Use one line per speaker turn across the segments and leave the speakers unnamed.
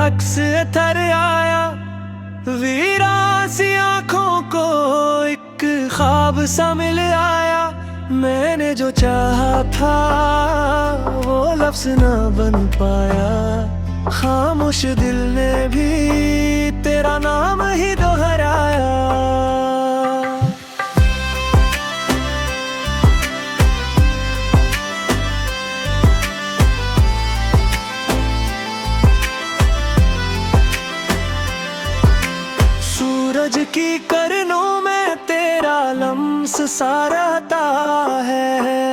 अक्स थर आया, वीरा सी आँखों को एक ख्वाब सा मिल आया। मैंने जो चाहा था वो लफ्ज़ ना बन पाया, खामोश दिल ने भी तेरा नाम ही दोहराया। सूरज की किरणों में तेरा लम्स सा रहता है,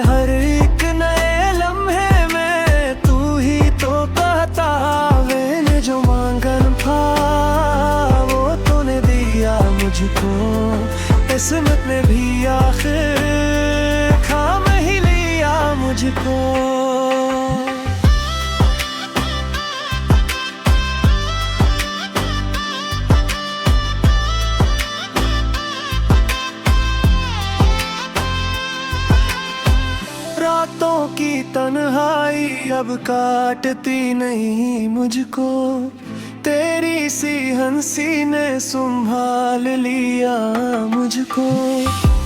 हर एक नए लम्हे में तू ही तो कहता। मैंने जो मांगन था वो तूने दिया मुझको, किस्मत ने भी आखिर थाम ही लिया मुझको। रातों की तन्हाई अब काटती नहीं मुझको, तेरी सी हंसी ने संभाल लिया मुझको।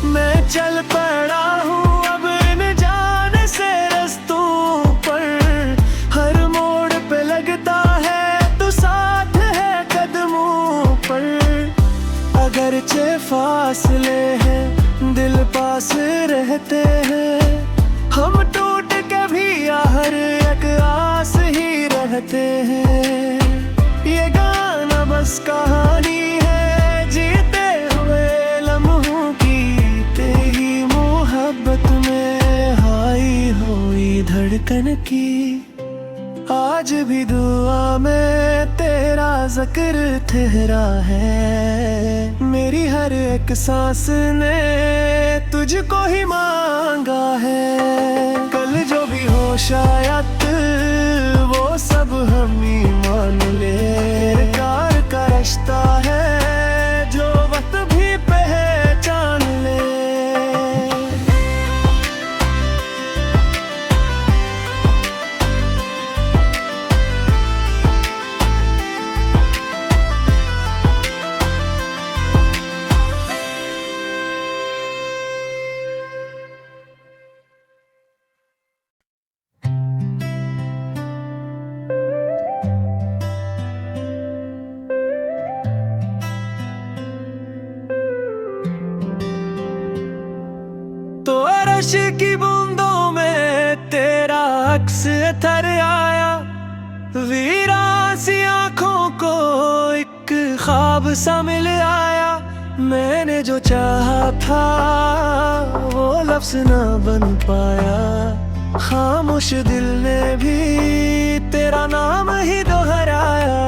मैं चल पड़ा हूँ अब इन जाने से रस्तों पर, हर मोड़ पे लगता है तू साथ है कदमों पर। अगरचे फासले हैं दिल पास रहते हैं, हम टूट के भी हर एक आस ही रहते हैं। ये गाना बस कहानी है जीते हुए लम्हों की, तेरी मोहब्बत में हाई हुई धड़कन की। आज भी दुआ में तेरा जिक्र ठहरा है, मेरी हर एक सांस ने तुझको ही मांगा है। कल जो भी हो शायद वो सब हम ही मान ले, प्यार का रिश्ता है जो वक्त भी पहचान ले। तो अरश की बूंदों में तेरा अक्स थर आया, वीरा सी आँखों को एक ख्वाब सा मिल आया। मैंने जो चाहा था वो लफ्ज़ ना बन पाया, खामोश दिल ने भी तेरा नाम ही दोहराया।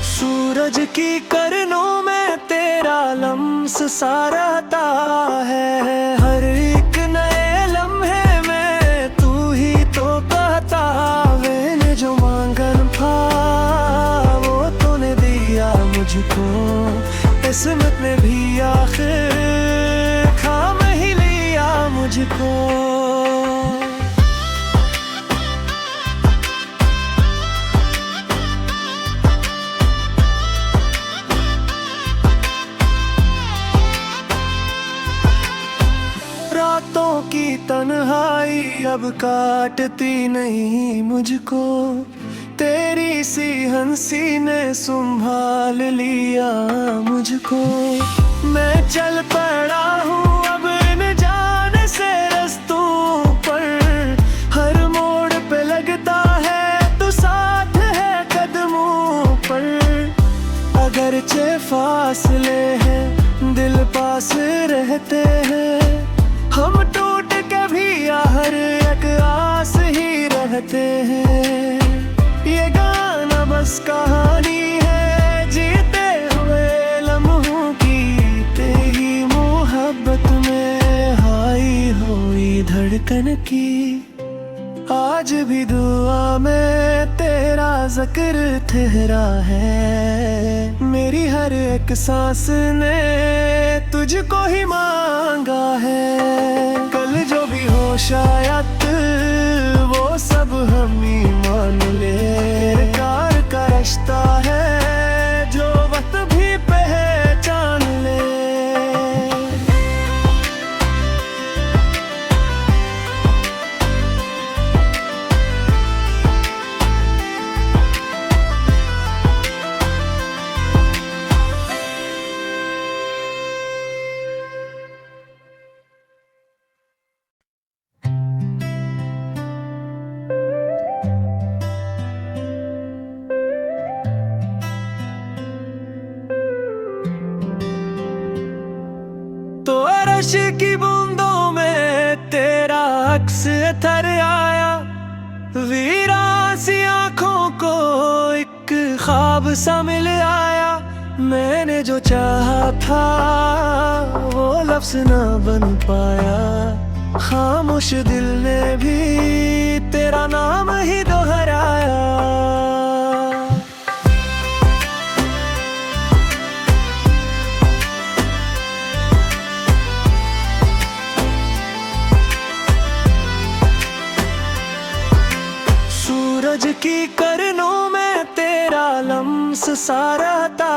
सूरज की किरणों में तेरा लम्स सा रहता है, हर एक नए लम्हे में तू ही तो कहता। मैंने जो मांगन था वो तूने दिया मुझको, किस्मत ने भी आखिर थाम ही लिया मुझको। रातों की तन्हाई अब काटती नहीं मुझको, तेरी सी हंसी ने संभाल लिया मुझको। मैं चल पड़ा हूँ अब इन जाने से रस्तों पर, हर मोड़ पे लगता है तू साथ है कदमों पर। अगरचे फासले हैं दिल पास रहते हैं, हम टूट के भी हर एक आस ही रहते हैं। ये गाना बस कहानी है जीते हुए लम्हों की, तेरी मोहब्बत में हाई हुई धड़कन की। आज भी दुआ में तेरा जिक्र ठहरा है, मेरी हर एक सांस ने तुझको ही मांगा है। कल जो भी हो शायद वो सब हम ही मान ले। प्यार का रिश्ता है जो वक्त भी पहचान ले। तो अरश की बूंदों में तेरा अक्स थर आया। वीरान सी आँखों को एक ख्वाब सा मिल आया। मैंने जो चाहा था वो लफ्ज़ ना बन पाया। खामोश दिल ने भी तेरा नाम ही दोहराया। सूरज की करनों में तेरा लम्स सा रहता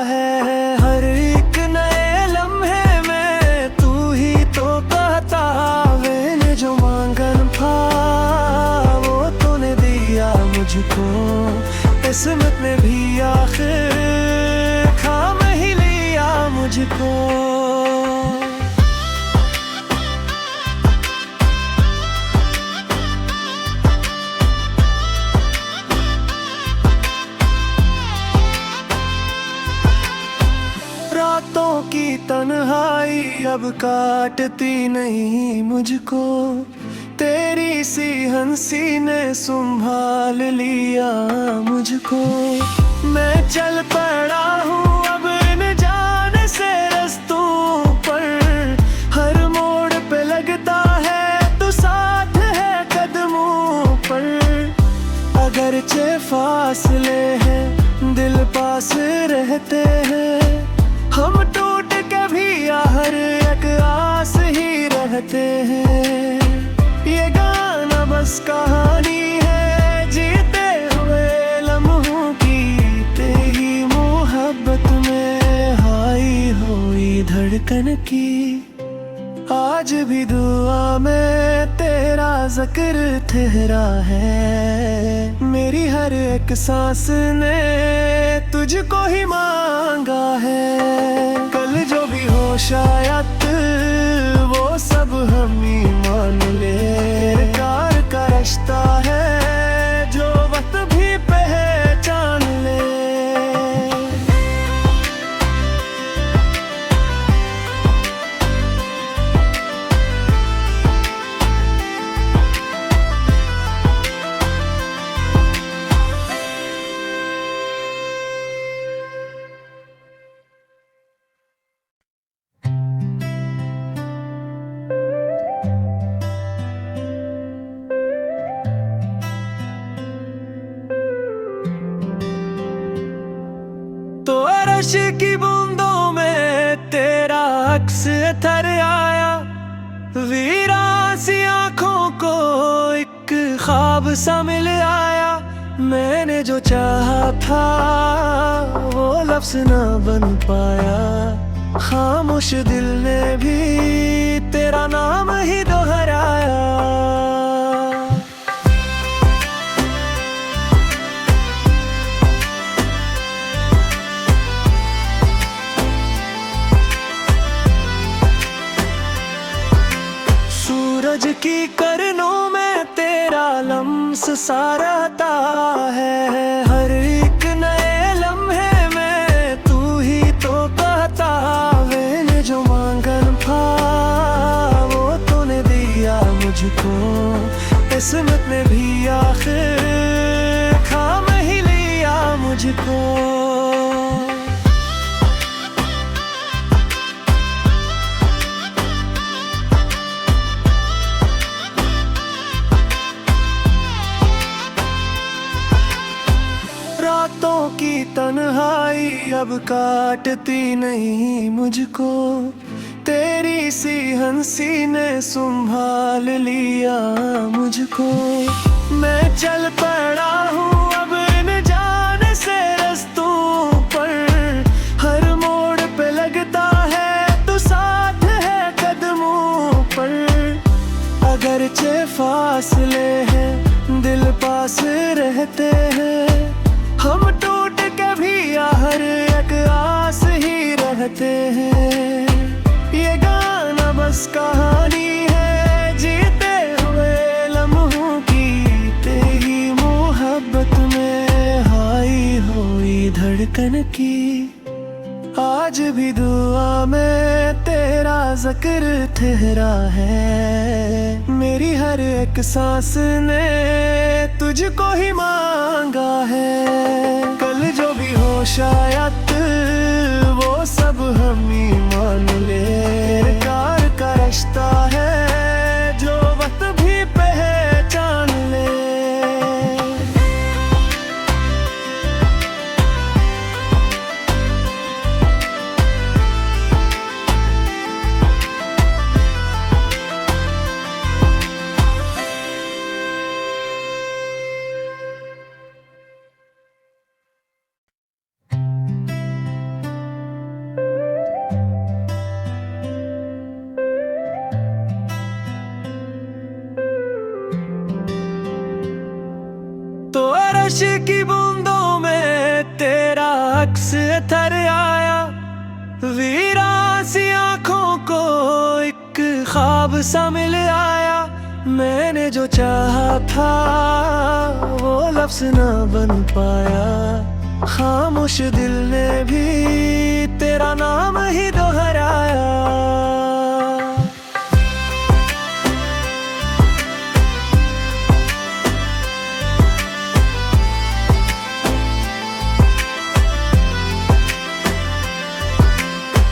है। हर एक नए लम्हे में तू ही तो कहता। मैंने जो मांगन था वो तूने दिया मुझको। किस्मत ने भी आखिर थाम ही लिया मुझको। रातों की तन्हाई अब काटती नहीं मुझको। तेरी सी हंसी ने संभाल लिया मुझको। मैं चल पड़ा हूँ अब न जाने से रस्तों पर। हर मोड़ पे लगता है तू साथ है कदमों पर। अगरचे फासले हैं दिल पास रहते हैं। हम टूट के भी हर एक आस ही रहते हैं। ये गाना बस कहानी है जीते हुए लम्हों की। तेरी मोहब्बत में हाई हुई धड़कन की। आज भी दुआ में तेरा जिक्र ठहरा है। मेरी हर एक सांस ने तुझको ही मांगा है। कल जो भी हो शायद वो सब हम ही मान ले। प्यार का रिश्ता है जो वक्त भी पहचान ले। तो अरश की बूंदों में तेरा अक्स थर आया। वीरान सी आँखों को एक ख्वाब सा मिल आया। मैंने जो चाहा था वो लफ्ज़ ना बन पाया। खामोश दिल ने भी तेरा नाम ही दोहराया। सूरज की करनों में तेरा लम्स सा रहता है। हर एक नए लम्हे में तू ही तो कहता। मैंने जो मांगन था वो तूने दिया मुझको। किस्मत ने भी आखिर थाम ही लिया मुझको। रातों की तन्हाई तन्हाई अब काटती नहीं मुझको, तेरी सी हंसी ने संभाल लिया मुझको। मैं चल पड़ा हूँ अब इन जाने से रस्तों पर, हर मोड़ पे लगता है तो साथ है कदमों पर। अगरचे फासले हैं दिल पास रहते हैं, हम टूट के भी हर एक आस ही रहते हैं। ये गाना बस कहानी है जीते हुए लम्हों की, तेरी मोहब्बत में हाई हुई धड़कन की। आज भी दुआ में तेरा जिक्र ठहरा है, मेरी हर एक सांस ने तुझको ही मांगा है। कल जो भी हो शायद वो सब हम ही मान ले, प्यार का रिश्ता है जो वक्त भी पहचान ले। तो अर्श की बूंदों में तेरा अक्स थर आया, वीरान सी आँखों को एक ख्वाब सा मिल आया। मैंने जो चाहा था वो लफ्ज़ ना बन पाया, खामोश दिल ने भी तेरा नाम ही दोहराया।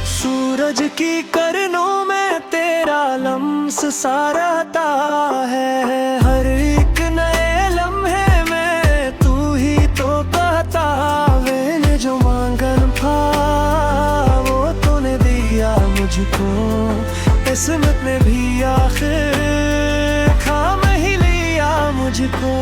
सूरज की किरणों में तेरा लम्स सा रहता है, हर एक नए लम्हे में तू ही तो कहता। मैंने जो मांगन था वो तूने दिया मुझको, किस्मत ने भी आखिर थाम ही लिया मुझको।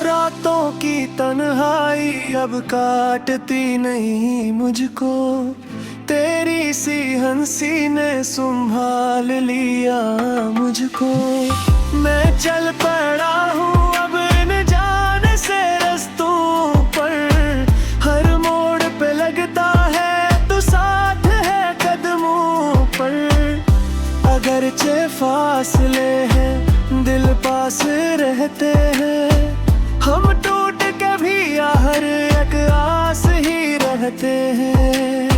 रातों की तन्हाई अब काटती नहीं मुझको, तेरी सी हंसी ने संभाल लिया मुझको। मैं चल पड़ा हूँ अब इन जाने से रस्तों पर, हर मोड़ पे लगता है तो साथ है कदमों पर। अगरचे फासले हैं दिल पास रहते हैं, हम टूट के भी हर एक आस ही रहते हैं।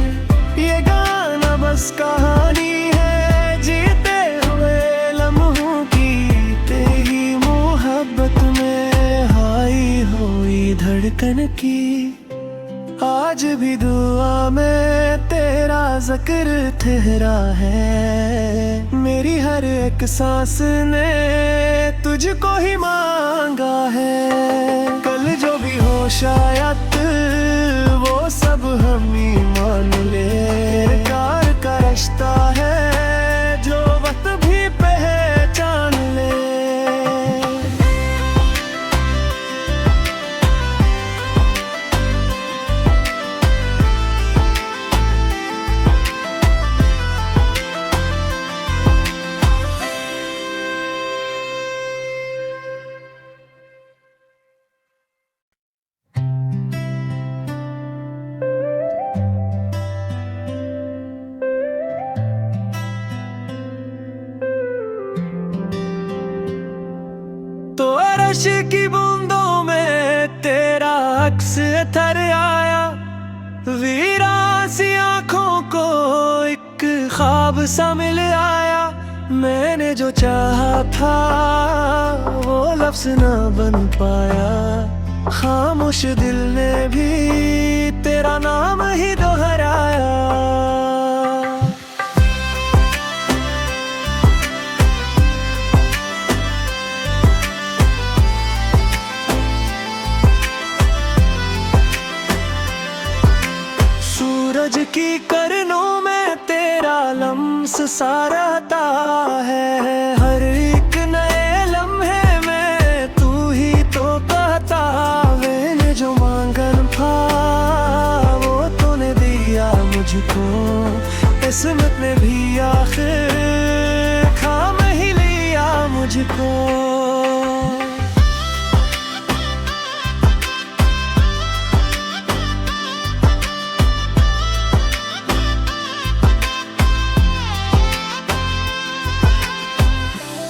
ये गाना बस कहानी है जीते हुए लम्हों की, तेरी मोहब्बत में हाई हुई धड़कन की। आज भी दुआ में तेरा जिक्र ठहरा है, मेरी हर एक सांस ने तुझको ही मांगा है। कल जो भी हो शायद वो सब हम ही मान ले, प्यार का रिश्ता है जो वक्त भी पहचान ले। तो अर्श की बूंदों में तेरा अक्स थर आया, वीरान सी आँखों को एक ख्वाब सा मिल आया। मैंने जो चाहा था वो लफ्ज़ ना बन पाया, खामोश दिल ने भी तेरा नाम ही दोहराया। सूरज की किरणों में तेरा लम्स सा रहता है। हर एक नए लम्हे में तू ही तो कहता। मैंने जो मांगन था वो तूने दिया मुझको। किस्मत ने भी आखिर थाम ही लिया मुझको।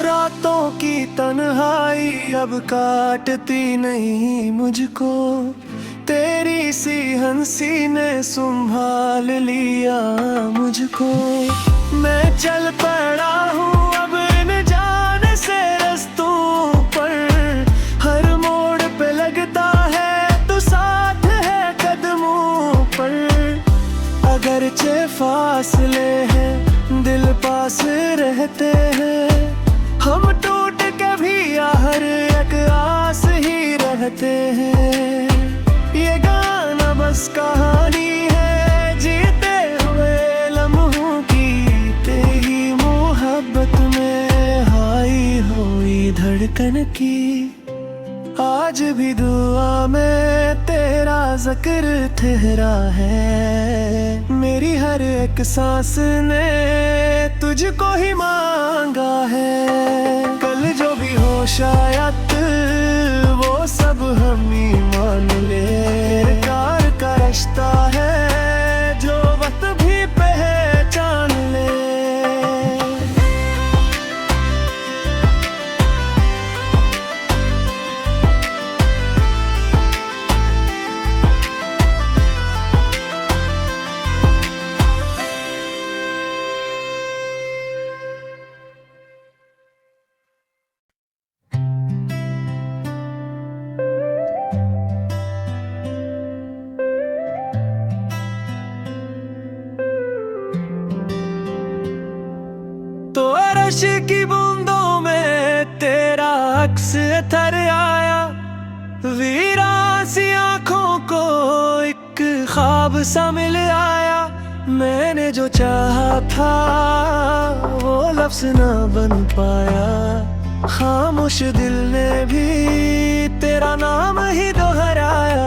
रातों की तन्हाई अब काटती नहीं मुझको। तेरी सी हंसी ने संभाल लिया मुझको। मैं चल पड़ा हूँ अब इन जाने से रस्तों पर। हर मोड़ पे लगता है तो साथ है कदमों पर। अगरचे फासले हैं दिल पास रहते हैं। हम टूट के भी हर एक आस ही रहते हैं। ये गाना बस कहानी है जीते हुए लम्हों की। तेरी मोहब्बत में हाई हुई धड़कन की। आज भी दुआ में तेरा जिक्र ठहरा है। मेरी हर एक सांस ने तुझको ही मांगा है। कल जो भी हो शायद वो सब हम ही मान ले। प्यार का रिश्ता है जो वक्त भी पहचान ले। तो अरश की बूंदों में तेरा अक्स थर आया। वीरान सी आँखों को एक ख्वाब सा मिल आया। मैंने जो चाहा था वो लफ्ज़ ना बन पाया। खामोश दिल ने भी तेरा नाम ही दोहराया।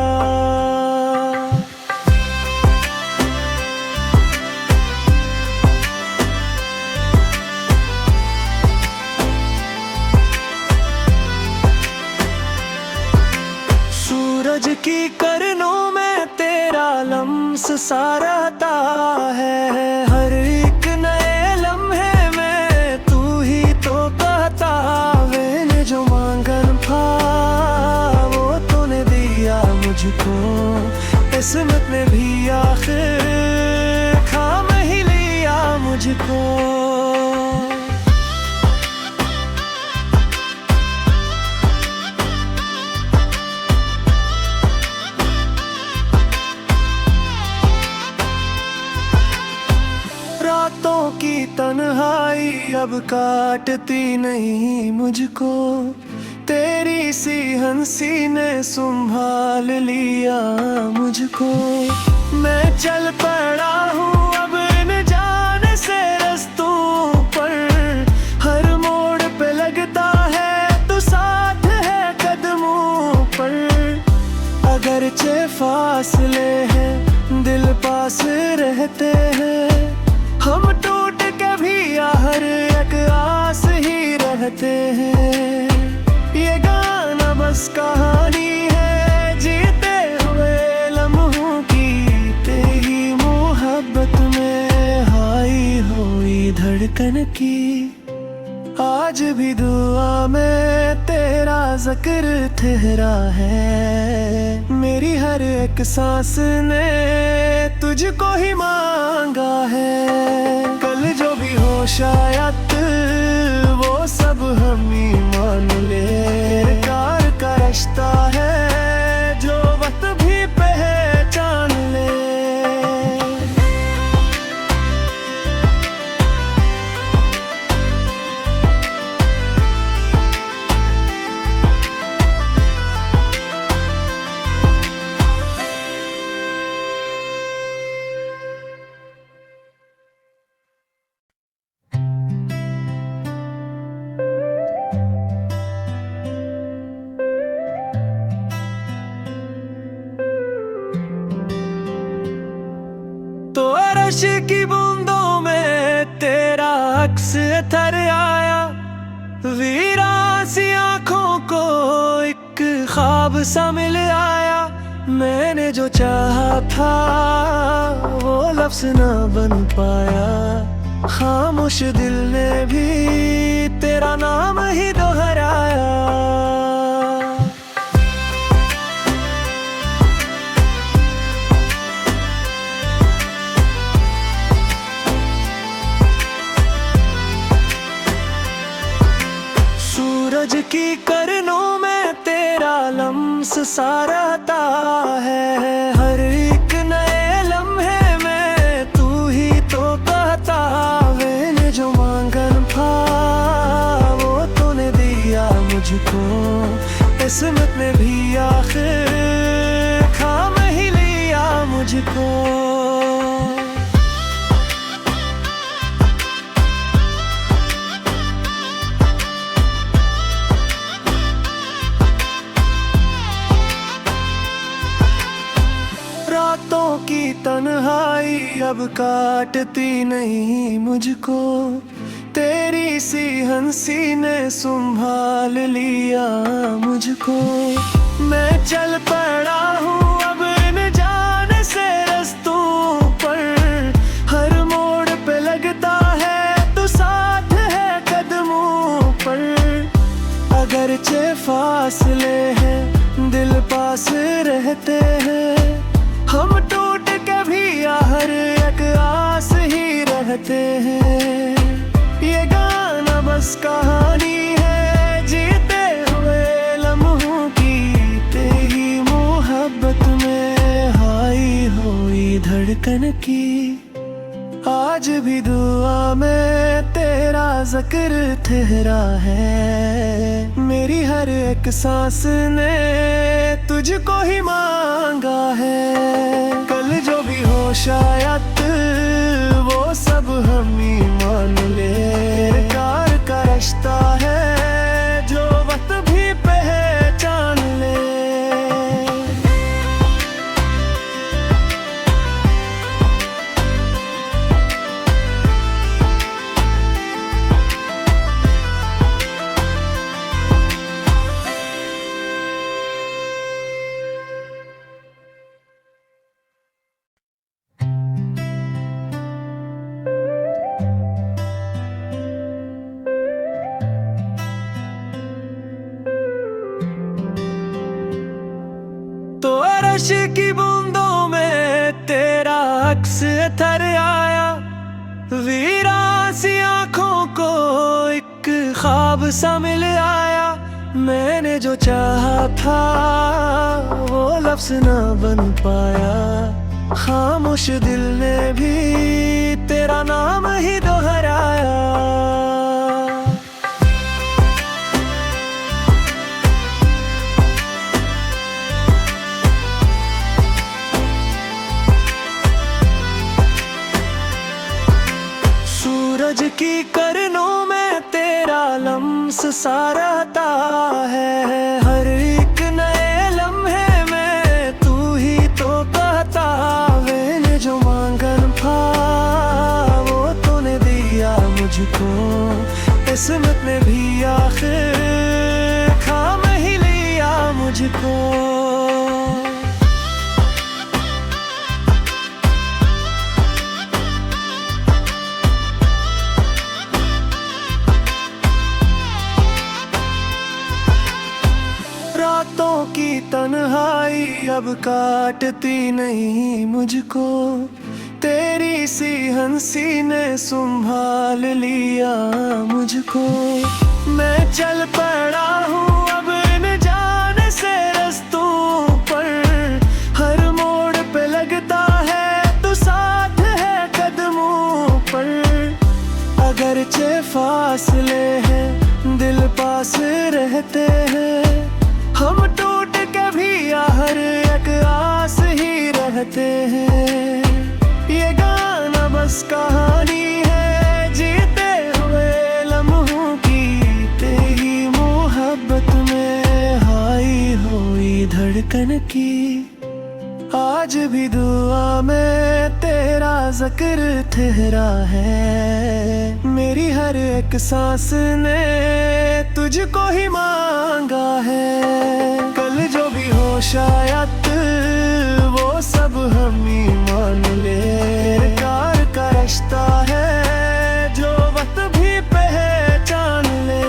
सूरज की किरणों में तेरा लम्स सा रहता है। हर एक नए लम्हे में तू ही तो कहता। मैंने जो मांगन था वो तूने दिया मुझको। किस्मत ने भी आखिर थाम ही लिया मुझको। रातों की तन्हाई अब काटती नहीं मुझको। तेरी सी हंसी ने संभाल लिया मुझको। मैं चल पड़ा हूँ अब इन जाने से रस्तों पर। हर मोड़ पे लगता है तो साथ है कदमों पर। अगरचे फासले हैं दिल पास रहते हैं। हम टूट के भी हर एक आस ही रहते हैं। ये गाना बस कहानी है जीते हुए लम्हों की। तेरी मोहब्बत में हाई हुई धड़कन की। आज भी दुआ में तेरा जिक्र ठहरा है। मेरी हर एक सांस ने तुझको ही मांगा है। कल जो भी हो शायद वो सब हम ही मान ले। प्यार का रिश्ता है थर आया। वीरान सी आँखों को एक ख्वाब सा मिल आया। मैंने जो चाहा था वो लफ्ज़ ना बन पाया। खामोश दिल ने भी तेरा नाम ही दोहराया। सूरज की किरणों में तेरा लम्स सा रहता है। हर एक नए लम्हे में तू ही तो कहता। मैंने जो मांगन था वो तूने दिया मुझको। किस्मत ने भी आखिर थाम ही लिया मुझको। रातों की तन्हाई अब काटती नहीं मुझको। तेरी सी हंसी ने संभाल लिया मुझको। मैं चल पड़ा हूँ अब इन जाने से रस्तों पर। हर मोड़ पे लगता है तू साथ है कदमों पर। अगरचे फासले हैं दिल पास रहते हैं। हम टूट के भी हर एक आस ही रहते हैं। ये गाना बस कहानी है जीते हुए लम्हों की। तेरी मोहब्बत में हाई हुई धड़कन की। आज भी दुआ में तेरा जिक्र ठहरा है। मेरी हर एक सांस ने तुझको ही मांगा है। कल जो भी हो शायद वो सब हम ही मान ले। प्यार का रिश्ता है जो वक्त भी पहचान ले। तो अर्श की बूंदों में तेरा अक्स थर आया। वीरान सी आँखों को एक ख्वाब सा मिल आया। मैंने जो चाहा था वो लफ्ज़ ना बन पाया। खामोश दिल ने भी तेरा नाम ही दोहराया। सूरज की किरणों में तेरा लम्स सा रहता है। हर एक नए लम्हे में तू ही तो कहता। मैंने जो मांगन था वो तूने दिया मुझको। किस्मत ने भी आखिर थाम ही लिया मुझको। रातों की तन्हाई अब काटती नहीं मुझको। तेरी सी हंसी ने संभाल लिया मुझको। मैं चल पड़ा हूँ अब इन जाने से रस्तों पर। हर मोड़ पे लगता है तू साथ है कदमों पर। अगरचे फासले हैं दिल पास रहते हैं। हम टूट के भी हर एक आस ही रहते हैं। ये गाना बस कहानी है जीते हुए लम्हों की। तेरी मोहब्बत में हाई हुई धड़कन की। आज भी दुआ में तेरा जिक्र ठहरा है। मेरी मेरी हर एक सांस ने तुझको ही मांगा है। कल जो भी हो शायद वो सब हम ही मान ले। प्यार का रिश्ता है जो वक्त भी पहचान ले।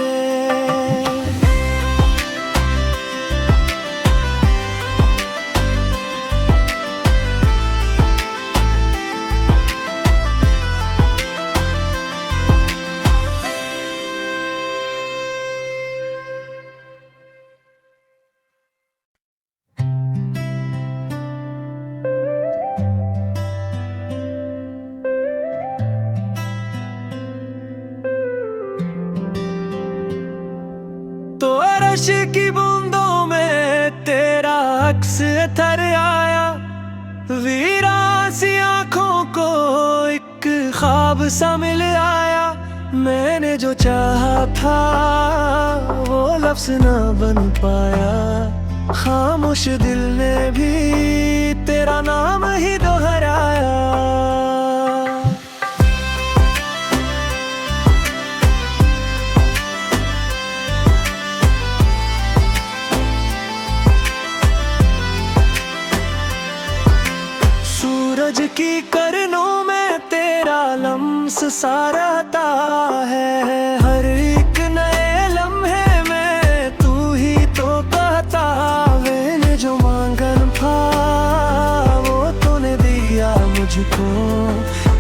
तो अरश की बूंदों में तेरा अक्स थर आया। वीरान सी आँखों को एक ख्वाब सा मिल आया। मैंने जो चाहा था वो लफ्ज़ ना बन पाया। खामोश दिल ने भी तेरा नाम ही दोहराया। सूरज की करनों में तेरा लम्स सा रहता है। हर एक नए लम्हे में तू ही तो कहता। मैंने जो मांगन था वो तूने दिया मुझको।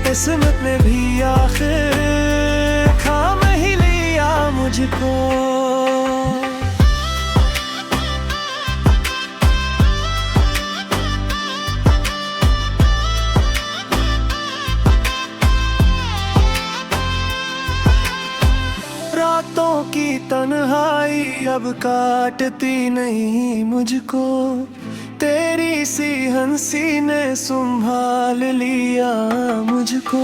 किस्मत ने भी आखिर थाम ही लिया मुझको। रातों की तन्हाई अब काटती नहीं मुझको। तेरी सी हंसी ने संभाल लिया मुझको।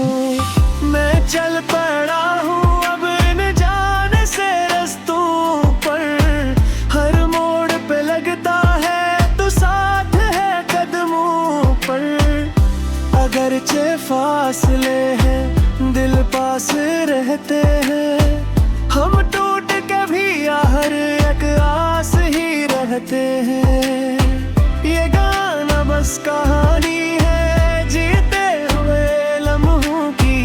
मैं चल पड़ा हूँ अब इन जाने से रस्तों पर। हर मोड़ पे लगता है तो साथ है कदमों पर। अगरचे फासले हैं दिल पास रहते हैं। हम टूट के भी हर एक आस ही रहते हैं। ये गाना बस कहानी है जीते हुए लम्हों की।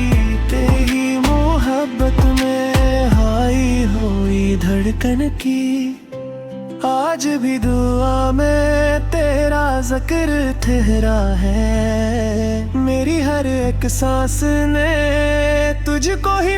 तेरी मोहब्बत में हाई हुई धड़कन की। आज भी दुआ में तेरा जिक्र ठहरा है। मेरी हर एक सांस ने तुझको ही